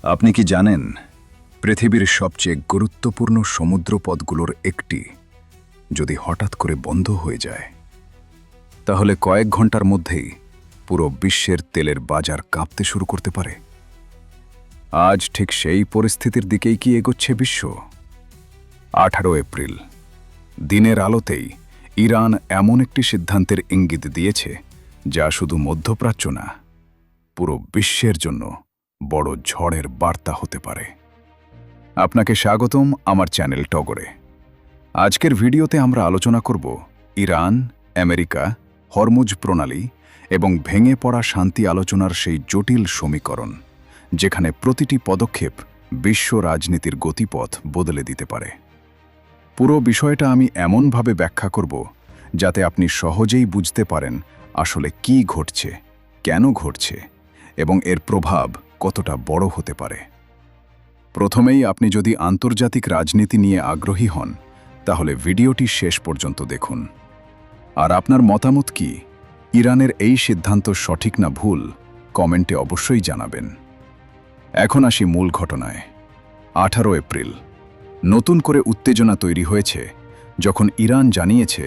আপনি কি জানেন পৃথিবীর সবচেয়ে গুরুত্বপূর্ণ সমুদ্রপথগুলোর একটি যদি হঠাৎ করে বন্ধ হয়ে যায় তাহলে কয়েক ঘন্টার মধ্যেই পুরো বিশ্বের তেলের বাজার কাঁপতে শুরু করতে পারে। আজ ঠিক সেই পরিস্থিতির দিকেই কি এগোচ্ছে বিশ্ব? 18 এপ্রিল দিনের আলোতেই ইরান এমন একটি সিদ্ধান্তের ইঙ্গিত দিয়েছে যা শুধু মধ্যপ্রাচ্য না, পুরো বিশ্বের জন্য বড় ঝড়ের বার্তা হতে পারে। আপনাকে স্বাগতম আমার চ্যানেল টগরে। আজকের ভিডিওতে আমরা আলোচনা করব ইরান, আমেরিকা, হরমুজ প্রণালী এবং ভেঙে পড়া শান্তি আলোচনার সেই জটিল সমীকরণ যেখানে প্রতিটি পদক্ষেপ বিশ্ব রাজনীতির গতিপথ বদলে দিতে পারে। পুরো বিষয়টা আমি এমনভাবে ব্যাখ্যা করব যাতে আপনি সহজেই বুঝতে পারেন আসলে কি ঘটছে, কেন ঘটছে এবং এর প্রভাব কতটা বড় হতে পারে। প্রথমেই আপনি যদি আন্তর্জাতিক রাজনীতি নিয়ে আগ্রহী হন তাহলে ভিডিওটি শেষ পর্যন্ত দেখুন। আর আপনার মতামত কি, ইরানের এই সিদ্ধান্ত সঠিক না ভুল, কমেন্টে অবশ্যই জানাবেন। এখন আসি মূল ঘটনায়। 18 এপ্রিল নতুন করে উত্তেজনা তৈরি হয়েছে যখন ইরান জানিয়েছে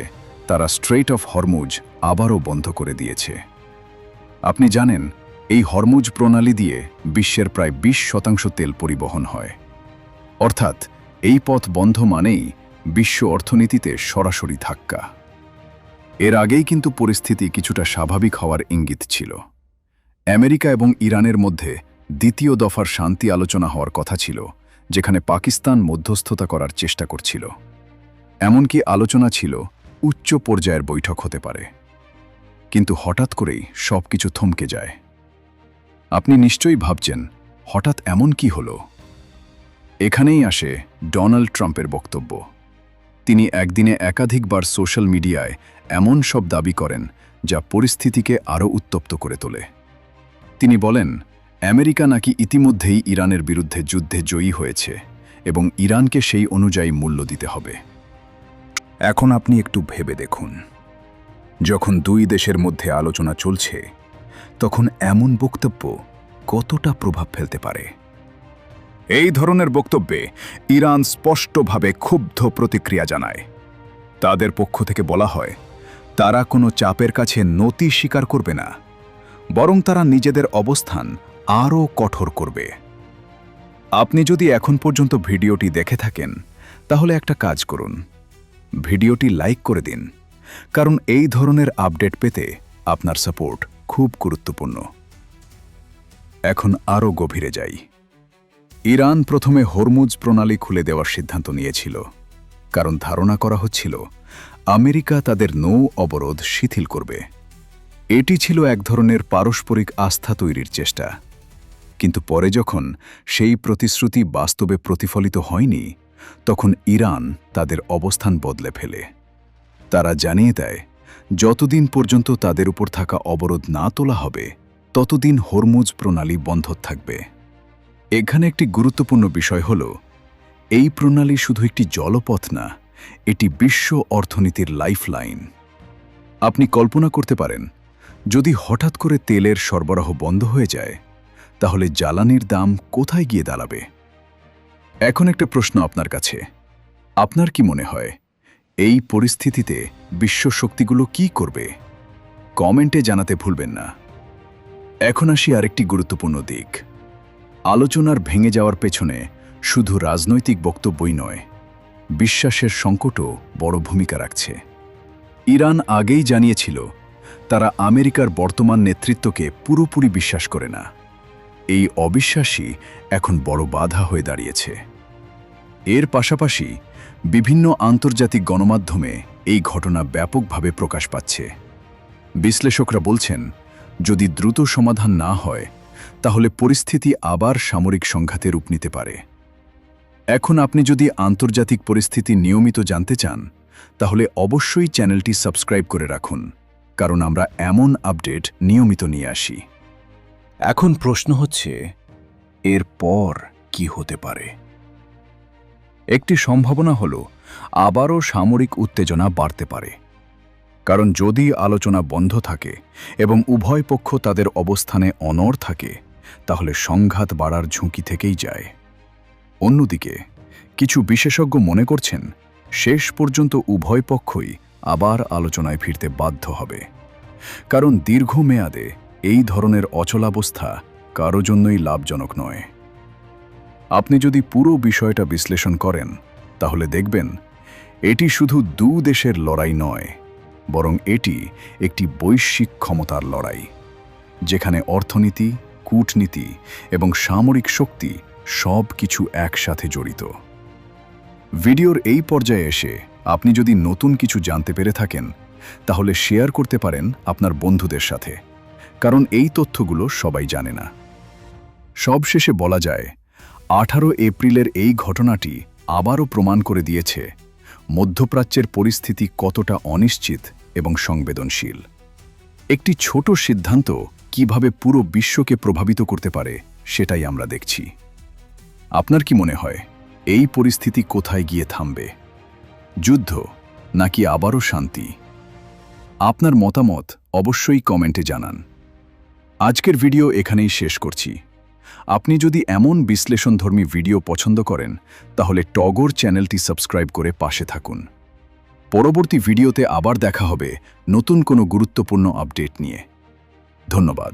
তারা স্ট্রেইট অফ হরমুজ আবারও বন্ধ করে দিয়েছে। আপনি জানেন এই হরমুজ প্রণালী দিয়ে বিশ্বের প্রায় 20% তেল পরিবহন হয়। অর্থাৎ এই পথ বন্ধ মানেই বিশ্ব অর্থনীতিতে সরাসরি ধাক্কা। এর আগেই কিন্তু পরিস্থিতি কিছুটা স্বাভাবিক হওয়ার ইঙ্গিত ছিল। আমেরিকা এবং ইরানের মধ্যে দ্বিতীয় দফার শান্তি আলোচনা হওয়ার কথা ছিল, যেখানে পাকিস্তান মধ্যস্থতা করার চেষ্টা করছিল। এমনকি আলোচনা ছিল উচ্চ পর্যায়ের বৈঠক হতে পারে। কিন্তু হঠাৎ করেই সবকিছু থমকে যায়। আপনি নিশ্চয়ই ভাবছেন হঠাৎ এমন কি হলো? এখানেই আসে ডোনাল্ড ট্রাম্পের বক্তব্য। তিনি একদিনে একাধিকবার সোশ্যাল মিডিয়ায় এমন সব দাবি করেন যা পরিস্থিতিকে আরও উত্তপ্ত করে তোলে। তিনি বলেন আমেরিকা নাকি ইতিমধ্যেই ইরানের বিরুদ্ধে যুদ্ধে জয়ী হয়েছে এবং ইরানকে সেই অনুযায়ী মূল্য দিতে হবে। এখন আপনি একটু ভেবে দেখুন, যখন দুই দেশের মধ্যে আলোচনা চলছে তখন এমন বক্তব্য কতটা প্রভাব ফেলতে পারে। এই ধরনের বক্তব্যে ইরান স্পষ্টভাবে ক্ষুব্ধ প্রতিক্রিয়া জানায়। তাদের পক্ষ থেকে বলা হয় তারা কোনো চাপের কাছে নতি স্বীকার করবে না, বরং তারা নিজেদের অবস্থান আরও কঠোর করবে। আপনি যদি এখন পর্যন্ত ভিডিওটি দেখে থাকেন তাহলে একটা কাজ করুন, ভিডিওটি লাইক করে দিন, কারণ এই ধরনের আপডেট পেতে আপনার সাপোর্ট খুব গুরুত্বপূর্ণ। এখন আরও গভীরে যাই। ইরান প্রথমে হরমুজ প্রণালী খুলে দেওয়ার সিদ্ধান্ত নিয়েছিল, কারণ ধারণা করা হচ্ছিল আমেরিকা তাদের নৌ অবরোধ শিথিল করবে। এটি ছিল এক ধরনের পারস্পরিক আস্থা তৈরির চেষ্টা। কিন্তু পরে যখন সেই প্রতিশ্রুতি বাস্তবে প্রতিফলিত হয়নি, তখন ইরান তাদের অবস্থান বদলে ফেলে। তারা জানিয়ে দেয় যতদিন পর্যন্ত তাদের উপর থাকা অবরোধ না তোলা হবে ততদিন হরমুজ প্রণালী বন্ধ থাকবে। এখানে একটি গুরুত্বপূর্ণ বিষয় হল, এই প্রণালী শুধু একটি জলপথ না, এটি বিশ্ব অর্থনীতির লাইফলাইন। আপনি কল্পনা করতে পারেন যদি হঠাৎ করে তেলের সরবরাহ বন্ধ হয়ে যায় তাহলে জ্বালানির দাম কোথায় গিয়ে দাঁড়াবে? এখন একটা প্রশ্ন আপনার কাছে, আপনার কি মনে হয় এই পরিস্থিতিতে বিশ্ব শক্তিগুলো কি করবে? কমেন্টে জানাতে ভুলবেন না। এখন আসি আরেকটি গুরুত্বপূর্ণ দিক। আলোচনার ভেঙে যাওয়ার পেছনে শুধু রাজনৈতিক বক্তব্যই নয়, বিশ্বাসের সংকটও বড় ভূমিকা রাখছে। ইরান আগেই জানিয়েছিল তারা আমেরিকার বর্তমান নেতৃত্বকে পুরোপুরি বিশ্বাস করে না। এই অবিশ্বাসই এখন বড় বাধা হয়ে দাঁড়িয়েছে। এর পাশাপাশি বিভিন্ন আন্তর্জাতিক গণমাধ্যমে এই ঘটনা ব্যাপকভাবে প্রকাশ পাচ্ছে। বিশ্লেষকরা বলছেন যদি দ্রুত সমাধান না হয় তাহলে পরিস্থিতি আবার সামরিক সংঘাতে রূপ নিতে পারে। এখন আপনি যদি আন্তর্জাতিক পরিস্থিতি নিয়মিত জানতে চান তাহলে অবশ্যই চ্যানেলটি সাবস্ক্রাইব করে রাখুন, কারণ আমরা এমন আপডেট নিয়মিত নিয়ে আসি। এখন প্রশ্ন হচ্ছে এরপর কি হতে পারে? একটি সম্ভাবনা হল আবারও সামরিক উত্তেজনা বাড়তে পারে, কারণ যদি আলোচনা বন্ধ থাকে এবং উভয় পক্ষ তাদের অবস্থানে অনড় থাকে তাহলে সংঘাত বাড়ার ঝুঁকি থেকেই যায়। অন্যদিকে কিছু বিশেষজ্ঞ মনে করছেন শেষ পর্যন্ত উভয় পক্ষই আবার আলোচনায় ফিরতে বাধ্য হবে, কারণ দীর্ঘমেয়াদে এই ধরনের অচলাবস্থা কারো জন্যই লাভজনক নয়। আপনি যদি পুরো বিষয়টা বিশ্লেষণ করেন তাহলে দেখবেন এটি শুধু দু দেশের লড়াই নয়, বরং এটি একটি বৈশ্বিক ক্ষমতার লড়াই, যেখানে অর্থনীতি, কূটনীতি এবং সামরিক শক্তি সব কিছু একসাথে জড়িত। ভিডিওর এই পর্যায়ে এসে আপনি যদি নতুন কিছু জানতে পেরে থাকেন তাহলে শেয়ার করতে পারেন আপনার বন্ধুদের সাথে, কারণ এই তথ্যগুলো সবাই জানে না। সবশেষে বলা যায়, 18 এপ্রিলের এই ঘটনাটি আবারও প্রমাণ করে দিয়েছে মধ্যপ্রাচ্যের পরিস্থিতি কতটা অনিশ্চিত এবং সংবেদনশীল। একটি ছোট সিদ্ধান্ত কিভাবে পুরো বিশ্বকে প্রভাবিত করতে পারে সেটাই আমরা দেখছি। আপনার কি মনে হয় এই পরিস্থিতি কোথায় গিয়ে থামবে? যুদ্ধ নাকি আবারও শান্তি? আপনার মতামত অবশ্যই কমেন্টে জানান। আজকের ভিডিও এখানেই শেষ করছি। আপনি যদি এমন বিশ্লেষণধর্মী ভিডিও পছন্দ করেন তাহলে টগর চ্যানেলটি সাবস্ক্রাইব করে পাশে থাকুন। পরবর্তী ভিডিওতে আবার দেখা হবে নতুন কোনো গুরুত্বপূর্ণ আপডেট নিয়ে। ধন্যবাদ।